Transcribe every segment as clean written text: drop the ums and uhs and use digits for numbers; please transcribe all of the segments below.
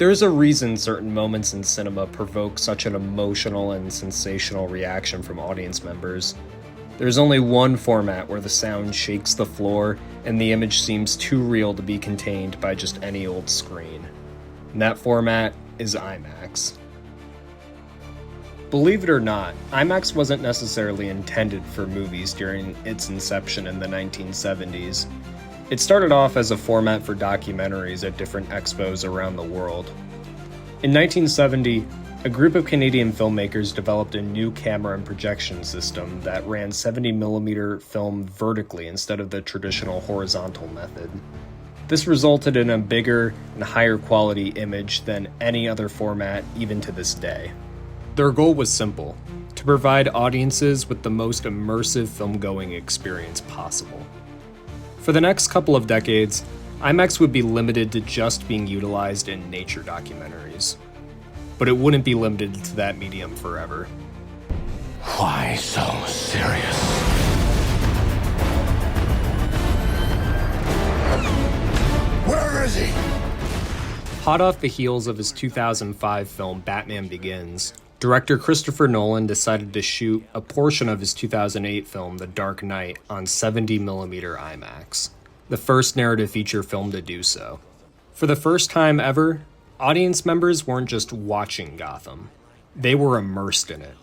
There's a reason certain moments in cinema provoke such an emotional and sensational reaction from audience members. There's only one format where the sound shakes the floor and the image seems too real to be contained by just any old screen. And that format is IMAX. Believe it or not, IMAX wasn't necessarily intended for movies during its inception in the 1970s. It started off as a format for documentaries at different expos around the world. In 1970, a group of Canadian filmmakers developed a new camera and projection system that ran 70mm film vertically instead of the traditional horizontal method. This resulted in a bigger and higher quality image than any other format even to this day. Their goal was simple: to provide audiences with the most immersive film-going experience possible. For the next couple of decades, IMAX would be limited to just being utilized in nature documentaries. But it wouldn't be limited to that medium forever. Why so serious? Where is he? Hot off the heels of his 2005 film Batman Begins, director Christopher Nolan decided to shoot a portion of his 2008 film The Dark Knight on 70mm IMAX, the first narrative feature film to do so. For the first time ever, audience members weren't just watching Gotham, they were immersed in it.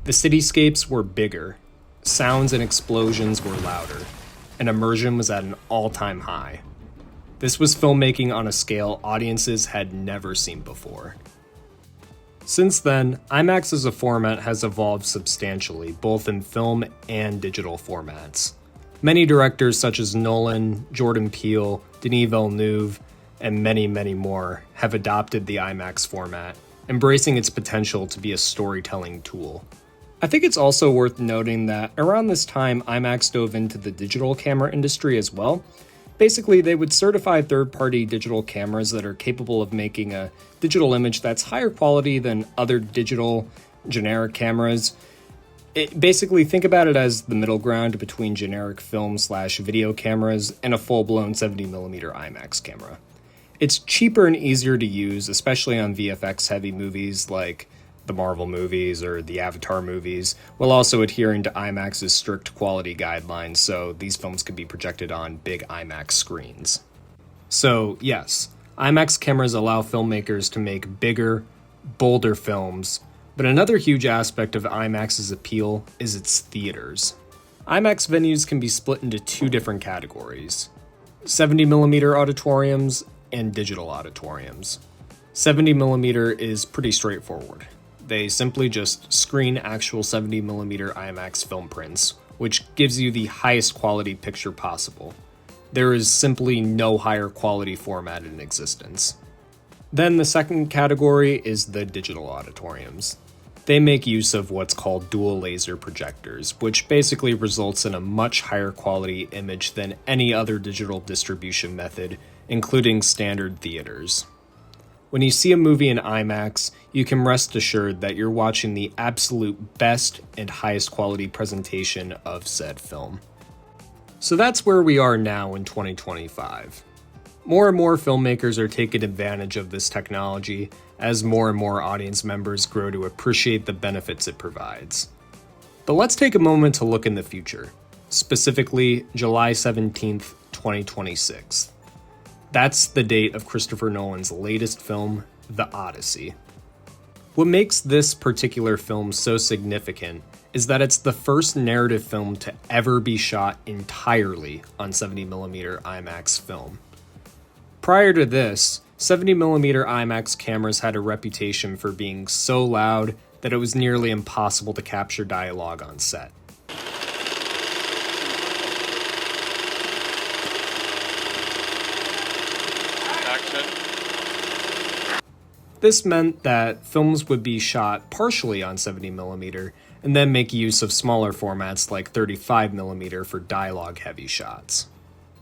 The cityscapes were bigger, sounds and explosions were louder, and immersion was at an all-time high. This was filmmaking on a scale audiences had never seen before. Since then, IMAX as a format has evolved substantially, both in film and digital formats. Many directors such as Nolan, Jordan Peele, Denis Villeneuve, and many, many more have adopted the IMAX format, embracing its potential to be a storytelling tool. I think it's also worth noting that around this time, IMAX dove into the digital camera industry as well. Basically, they would certify third-party digital cameras that are capable of making a digital image that's higher quality than other digital generic cameras. Basically, think about it as the middle ground between generic film/video cameras and a full-blown 70mm IMAX camera. It's cheaper and easier to use, especially on VFX-heavy movies like the Marvel movies or the Avatar movies, while also adhering to IMAX's strict quality guidelines, so these films could be projected on big IMAX screens. So, yes, IMAX cameras allow filmmakers to make bigger, bolder films, but another huge aspect of IMAX's appeal is its theaters. IMAX venues can be split into two different categories: 70mm auditoriums and digital auditoriums. 70mm is pretty straightforward. They simply just screen actual 70mm IMAX film prints, which gives you the highest quality picture possible. There is simply no higher quality format in existence. Then the second category is the digital auditoriums. They make use of what's called dual laser projectors, which basically results in a much higher quality image than any other digital distribution method, including standard theaters. When you see a movie in IMAX, you can rest assured that you're watching the absolute best and highest quality presentation of said film. So that's where we are now in 2025. More and more filmmakers are taking advantage of this technology as more and more audience members grow to appreciate the benefits it provides. But let's take a moment to look in the future, specifically July 17th, 2026. That's the date of Christopher Nolan's latest film, The Odyssey. What makes this particular film so significant is that it's the first narrative film to ever be shot entirely on 70mm IMAX film. Prior to this, 70mm IMAX cameras had a reputation for being so loud that it was nearly impossible to capture dialogue on set. This meant that films would be shot partially on 70mm and then make use of smaller formats like 35mm for dialogue-heavy shots.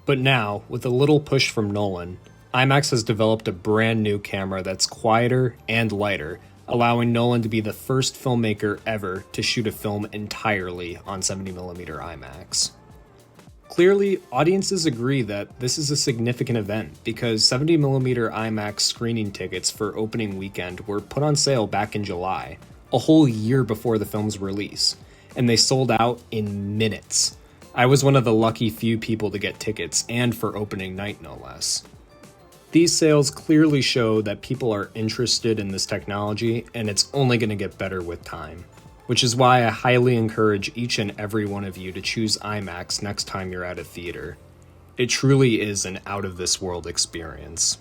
But now, with a little push from Nolan, IMAX has developed a brand new camera that's quieter and lighter, allowing Nolan to be the first filmmaker ever to shoot a film entirely on 70mm IMAX. Clearly, audiences agree that this is a significant event because 70mm IMAX screening tickets for opening weekend were put on sale back in July, a whole year before the film's release, and they sold out in minutes. I was one of the lucky few people to get tickets, and for opening night no less. These sales clearly show that people are interested in this technology, and it's only going to get better with time. Which is why I highly encourage each and every one of you to choose IMAX next time you're at a theater. It truly is an out-of-this-world experience.